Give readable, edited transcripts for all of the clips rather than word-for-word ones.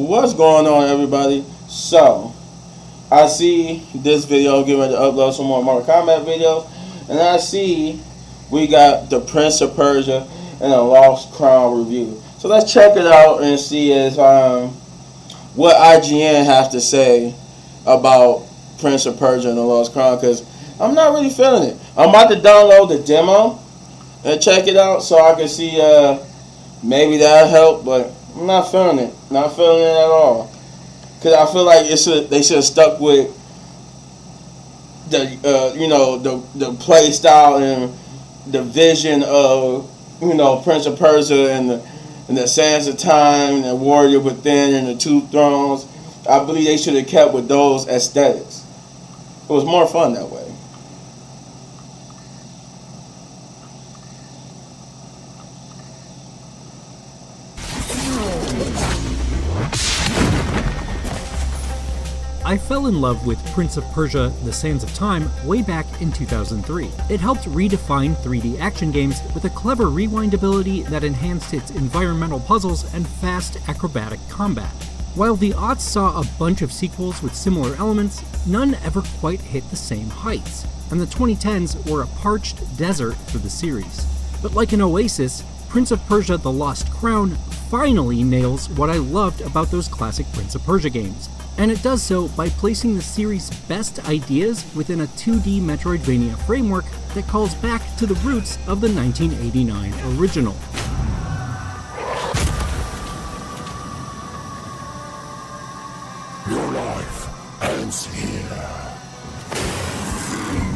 What's going on, everybody? So, I see this video getting ready to upload some more Mortal Kombat videos, and I see we got the Prince of Persia and a Lost Crown review. So let's check it out and see what IGN has to say about Prince of Persia and the Lost Crown, because I'm not really feeling it. I'm about to download the demo and check it out so I can see maybe that'll help, but I'm not feeling it. Not feeling it at all. Because I feel like they should have stuck with the the play style and the vision of Prince of Persia and the Sands of Time and the Warrior Within and the Two Thrones. I believe they should have kept with those aesthetics. It was more fun that way. I fell in love with Prince of Persia: The Sands of Time way back in 2003. It helped redefine 3D action games with a clever rewind ability that enhanced its environmental puzzles and fast acrobatic combat. While the aughts saw a bunch of sequels with similar elements, none ever quite hit the same heights, and the 2010s were a parched desert for the series. But like an oasis, Prince of Persia: The Lost Crown finally nails what I loved about those classic Prince of Persia games. And it does so by placing the series' best ideas within a 2D Metroidvania framework that calls back to the roots of the 1989 original. Your life ends here.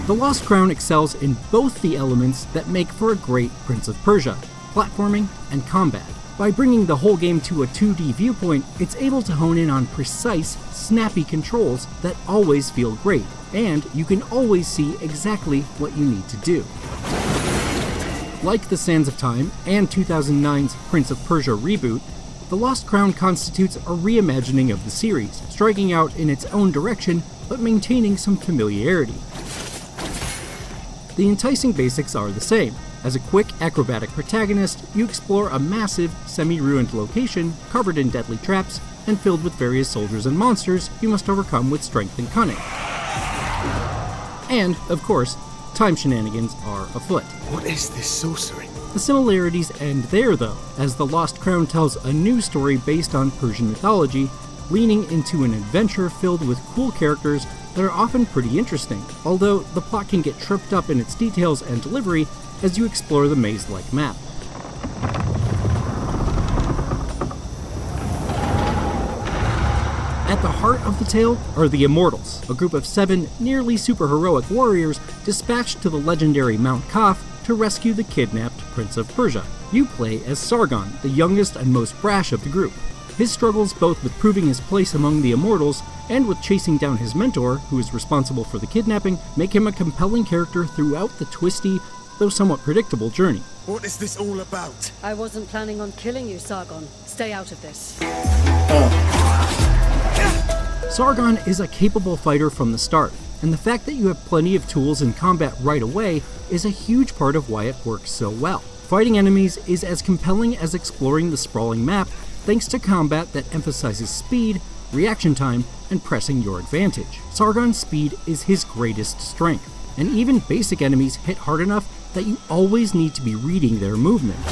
The Lost Crown excels in both the elements that make for a great Prince of Persia: platforming and combat. By bringing the whole game to a 2D viewpoint, it's able to hone in on precise, snappy controls that always feel great, and you can always see exactly what you need to do. Like the Sands of Time and 2009's Prince of Persia reboot, The Lost Crown constitutes a reimagining of the series, striking out in its own direction but maintaining some familiarity. The enticing basics are the same. As a quick, acrobatic protagonist, you explore a massive, semi-ruined location covered in deadly traps and filled with various soldiers and monsters you must overcome with strength and cunning. And, of course, time shenanigans are afoot. What is this sorcery? The similarities end there, though, as The Lost Crown tells a new story based on Persian mythology, leaning into an adventure filled with cool characters that are often pretty interesting, although the plot can get tripped up in its details and delivery as you explore the maze-like map. At the heart of the tale are the Immortals, a group of 7 nearly superheroic warriors dispatched to the legendary Mount Kaf to rescue the kidnapped Prince of Persia. You play as Sargon, the youngest and most brash of the group. His struggles both with proving his place among the Immortals and with chasing down his mentor, who is responsible for the kidnapping, make him a compelling character throughout the twisty, though somewhat predictable journey. What is this all about? I wasn't planning on killing you, Sargon. Stay out of this. Sargon is a capable fighter from the start, and the fact that you have plenty of tools in combat right away is a huge part of why it works so well. Fighting enemies is as compelling as exploring the sprawling map, thanks to combat that emphasizes speed, reaction time, and pressing your advantage. Sargon's speed is his greatest strength, and even basic enemies hit hard enough that you always need to be reading their movements.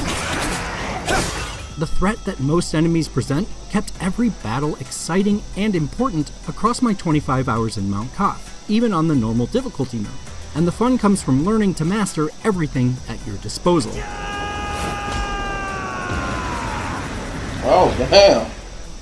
The threat that most enemies present kept every battle exciting and important across my 25 hours in Mount Kaf, even on the normal difficulty mode, and the fun comes from learning to master everything at your disposal. Oh, damn.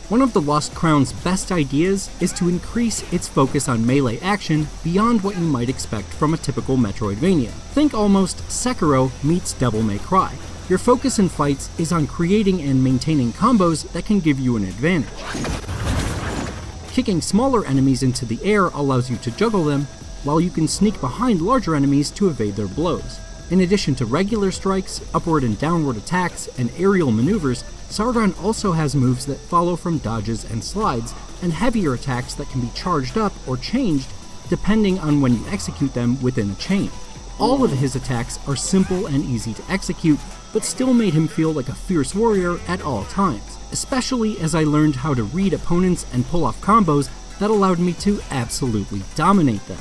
One of the Lost Crown's best ideas is to increase its focus on melee action beyond what you might expect from a typical Metroidvania. Think almost Sekiro meets Devil May Cry. Your focus in fights is on creating and maintaining combos that can give you an advantage. Kicking smaller enemies into the air allows you to juggle them, while you can sneak behind larger enemies to evade their blows. In addition to regular strikes, upward and downward attacks, and aerial maneuvers, Sargon also has moves that follow from dodges and slides, and heavier attacks that can be charged up or changed depending on when you execute them within a chain. All of his attacks are simple and easy to execute, but still made him feel like a fierce warrior at all times, especially as I learned how to read opponents and pull off combos that allowed me to absolutely dominate them.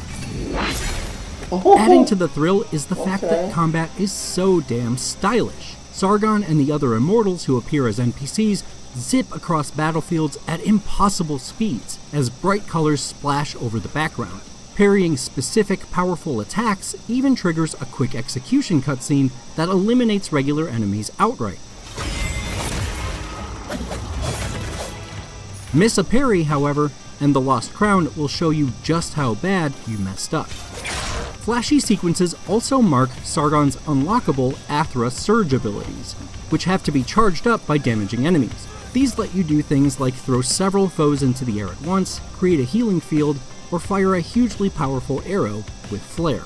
Adding to the thrill is the fact that combat is so damn stylish. Sargon and the other immortals who appear as NPCs zip across battlefields at impossible speeds as bright colors splash over the background. Parrying specific powerful attacks even triggers a quick execution cutscene that eliminates regular enemies outright. Miss a parry, however, and the Lost Crown will show you just how bad you messed up. Flashy sequences also mark Sargon's unlockable Athra Surge abilities, which have to be charged up by damaging enemies. These let you do things like throw several foes into the air at once, create a healing field, or fire a hugely powerful arrow with flare.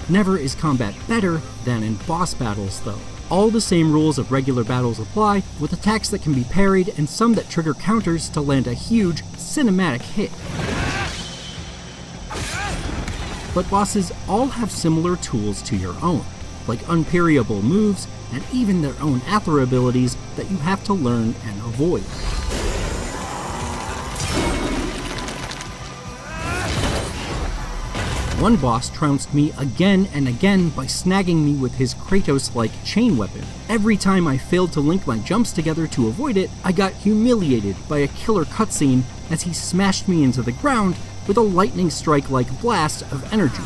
Never is combat better than in boss battles, though. All the same rules of regular battles apply, with attacks that can be parried and some that trigger counters to land a huge, cinematic hit. But bosses all have similar tools to your own, like unparryable moves and even their own Athra abilities that you have to learn and avoid. One boss trounced me again and again by snagging me with his Kratos-like chain weapon. Every time I failed to link my jumps together to avoid it, I got humiliated by a killer cutscene as he smashed me into the ground with a lightning strike-like blast of energy.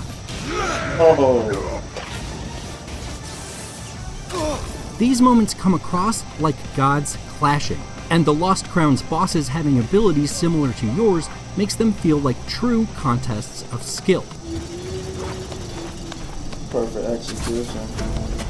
Oh. These moments come across like gods clashing, and the Lost Crown's bosses having abilities similar to yours makes them feel like true contests of skill. Perfect execution.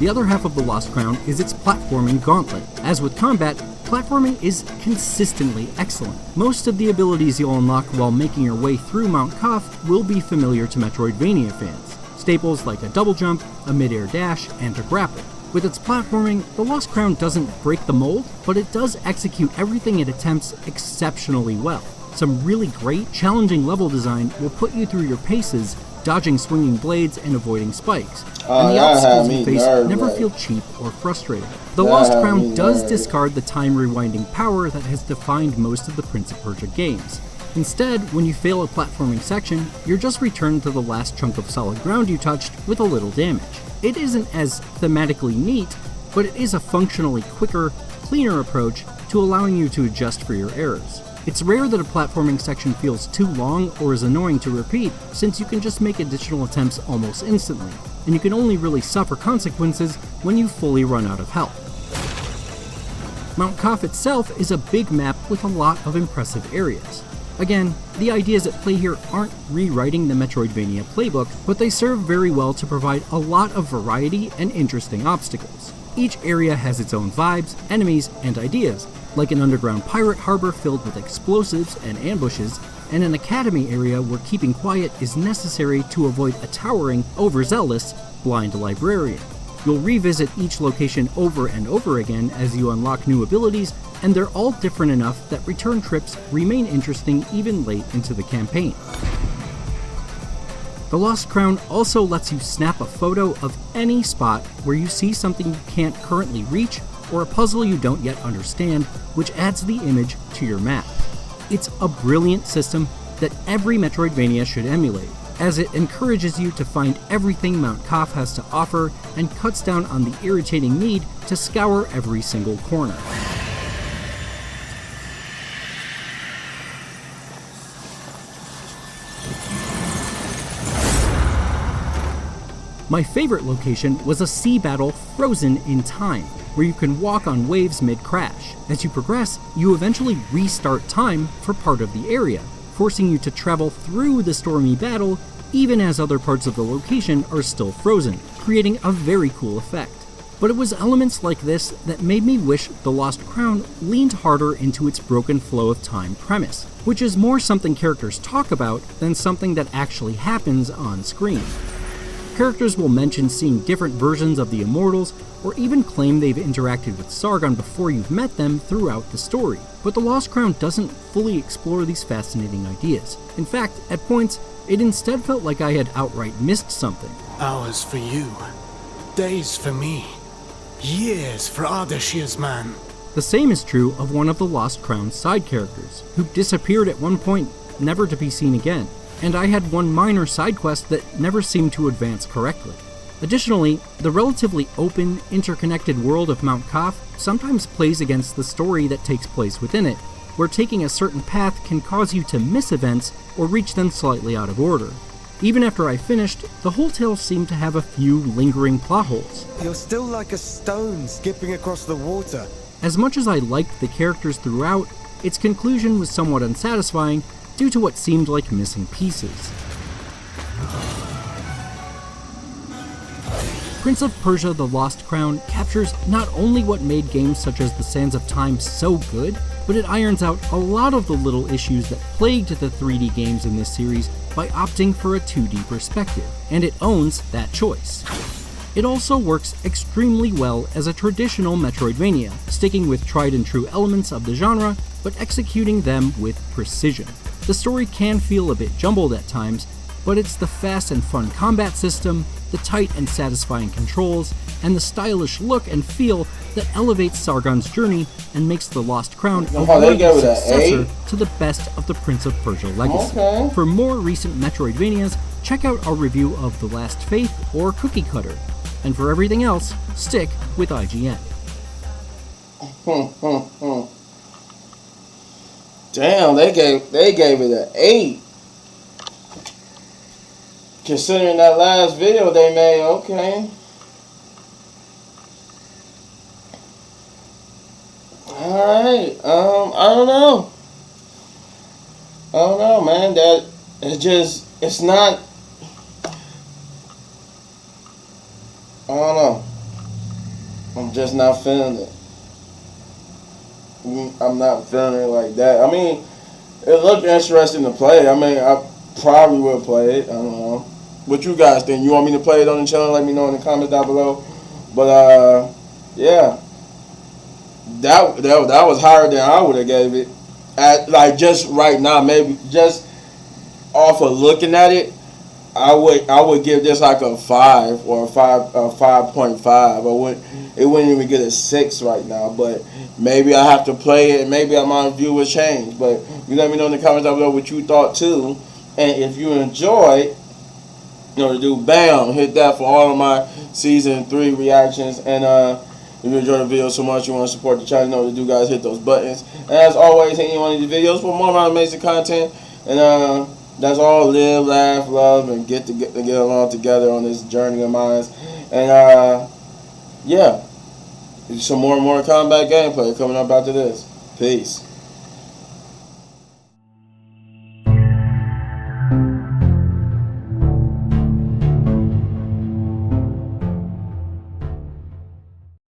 The other half of the Lost Crown is its platforming gauntlet. As with combat, platforming is consistently excellent. Most of the abilities you'll unlock while making your way through Mount Kaf will be familiar to Metroidvania fans. Staples like a double jump, a mid-air dash, and a grapple. With its platforming, the Lost Crown doesn't break the mold, but it does execute everything it attempts exceptionally well. Some really great, challenging level design will put you through your paces, dodging swinging blades and avoiding spikes. And the obstacles you face never feel cheap or frustrating. The Lost Crown does discard the time-rewinding power that has defined most of the Prince of Persia games. Instead, when you fail a platforming section, you're just returned to the last chunk of solid ground you touched with a little damage. It isn't as thematically neat, but it is a functionally quicker, cleaner approach to allowing you to adjust for your errors. It's rare that a platforming section feels too long or is annoying to repeat, since you can just make additional attempts almost instantly, and you can only really suffer consequences when you fully run out of health. Mount Kaf itself is a big map with a lot of impressive areas. Again, the ideas at play here aren't rewriting the Metroidvania playbook, but they serve very well to provide a lot of variety and interesting obstacles. Each area has its own vibes, enemies, and ideas, like an underground pirate harbor filled with explosives and ambushes, and an academy area where keeping quiet is necessary to avoid a towering, overzealous, blind librarian. You'll revisit each location over and over again as you unlock new abilities, and they're all different enough that return trips remain interesting even late into the campaign. The Lost Crown also lets you snap a photo of any spot where you see something you can't currently reach or a puzzle you don't yet understand, which adds the image to your map. It's a brilliant system that every Metroidvania should emulate, as it encourages you to find everything Mount Kaf has to offer and cuts down on the irritating need to scour every single corner. My favorite location was a sea battle frozen in time, where you can walk on waves mid-crash. As you progress, you eventually restart time for part of the area, forcing you to travel through the stormy battle even as other parts of the location are still frozen, creating a very cool effect. But it was elements like this that made me wish The Lost Crown leaned harder into its broken flow of time premise, which is more something characters talk about than something that actually happens on screen. Characters will mention seeing different versions of the Immortals, or even claim they've interacted with Sargon before you've met them throughout the story. But The Lost Crown doesn't fully explore these fascinating ideas. In fact, at points, it instead felt like I had outright missed something. Hours for you. Days for me. Years for Ardashir's man. The same is true of one of the Lost Crown's side characters, who disappeared at one point, never to be seen again. And I had one minor side quest that never seemed to advance correctly. Additionally, the relatively open, interconnected world of Mount Kaf sometimes plays against the story that takes place within it, where taking a certain path can cause you to miss events or reach them slightly out of order. Even after I finished, the whole tale seemed to have a few lingering plot holes. You're still like a stone skipping across the water. As much as I liked the characters throughout, its conclusion was somewhat unsatisfying due to what seemed like missing pieces. Prince of Persia: The Lost Crown captures not only what made games such as The Sands of Time so good, but it irons out a lot of the little issues that plagued the 3D games in this series by opting for a 2D perspective, and it owns that choice. It also works extremely well as a traditional Metroidvania, sticking with tried and true elements of the genre, but executing them with precision. The story can feel a bit jumbled at times, but it's the fast and fun combat system, the tight and satisfying controls, and the stylish look and feel that elevates Sargon's journey and makes The Lost Crown a worthy successor to the best of the Prince of Persia legacy. Okay. For more recent Metroidvanias, check out our review of The Last Faith or Cookie Cutter. And for everything else, stick with IGN. Damn, they gave it an 8. Considering that last video they made, okay. Alright, I don't know, man. That it's not. I don't know. I'm just not feeling it. I'm not feeling it like that. I mean, it looked interesting to play. I mean, I probably will play it. I don't know. What you guys think? You want me to play it on the channel? Let me know in the comments down below. But yeah, that was higher than I would have gave it. At like just right now, maybe just off of looking at it, I would give this like a 5 or a 5.5. It wouldn't even get a 6 right now. But maybe I have to play it, and maybe my view will change. But you let me know in the comments down below what you thought too, and if you enjoyed, you know, to do bam, hit that for all of my season 3 reactions. And if you enjoyed the video so much, you want to support the channel, you know what to do, guys. Hit those buttons. And as always, hit any one of these videos for more of my amazing content. And that's all. Live, laugh, love, and get along together on this journey of mine. And yeah, some more Mortal Kombat gameplay coming up after this. Peace.